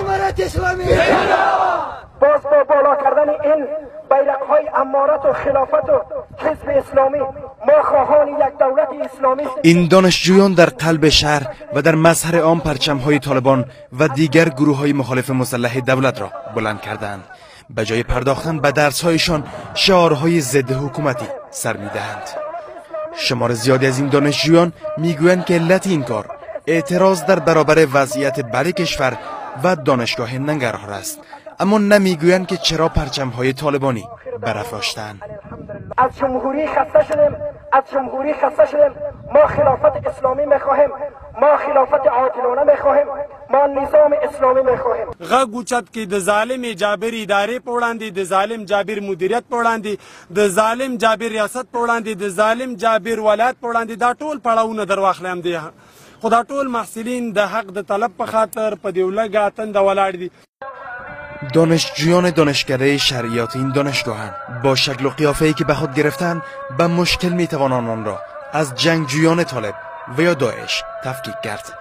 امارت اسلامی. باز با بالا کردن این بیرق‌های امارت و خلافت و حزب اسلامی، ما خواهان یک دولت اسلامی. این دانشجویان در قلب شهر و در مظهر عام پرچم‌های طالبان و دیگر گروه‌های مخالف مسلح دولت را بلند کردند. به جای پرداختن به درس‌هایشان شعارهای ضد حکومتی سر می‌دهند. شمار زیادی از این دانشجویان میگویند که علت این کار اعتراض در برابر وضعیت بد کشور و دانشگاه ننگرهار است، اما نمیگویند که چرا پرچم‌های طالبانی برافراشتند. از جمهوری خسته شدیم، ما خلافت اسلامی میخواهیم، ما خلافت عادلانه میخواهیم، ما نظام اسلامی میخواهیم. غږ اوچت کې د ظالم جابر ادارې په وړاندې، د ظالم جابر مدیریت په وړاندې، د ظالم جابر ریاست په وړاندې، د ظالم جابر ولایت په وړاندې دا ټول پړاوونه در واخلم دي. خو دا ټول محصلین د حق د طلب په خاطر په دې ولګه تنده ولاړ دي. دانشجویان دانشکده شرعیات این دانشگاهند. با شکل و قیافه‌ای که به خود گرفتند به مشکل میتوانند آن را از جنگجویان طالب و یا داعش تفکیک کرد.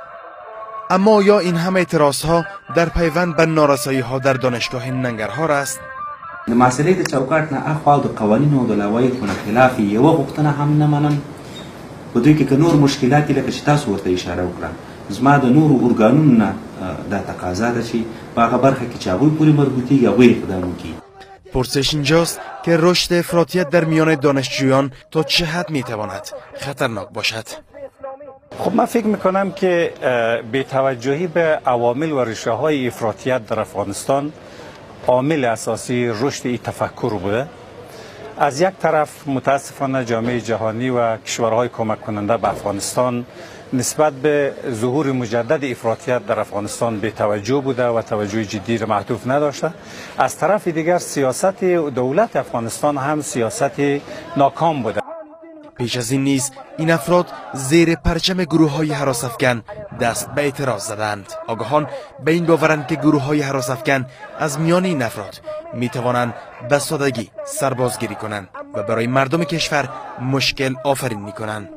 اما یا این همه اعتراضها در پیوند به نارسایی‌ها در دانشگاه ننگرهار است؟ د مسئله د چوکاټ نه اخوال د قوانینو د لوایحو خلاف یوه غوښتنه هم نه منم. په دوی کې که نور مشکلات لکه چې تاسو ورته اشاره وکړه، زما د نورو ارګانونو نه دا تقاضا ده چې په هغه برخه کې چې هغوی پورې مربوطیږي هغوی اقدام وکړي. پرسش اینجاست که رشد افراطیت در میان دانشجویان تا چه حد میتواند خطرناک باشد. خب من فکر میکنم که بی‌توجهی به عوامل و ریشه‌های افراطیت در افغانستان عامل اساسی رشد این تفکر بوده. از یک طرف متاسفانه جامعه جهانی و کشورهای کمک کننده به افغانستان نسبت به ظهور مجدد افراطیت در افغانستان بی توجه بوده و توجه جدی را معطوف نداشته. از طرف دیگر سیاست دولت افغانستان هم سیاست ناکام بوده. پیش از این نیز این افراد زیر پرچم گروه‌های هراس‌افکن دست به اعتراض زدند. آگاهان به این باورند که گروه‌های هراس‌افکن از میان این افراد می‌توانند به سادگی سربازگیری کنند و برای مردم کشور مشکل آفرین می‌کنند.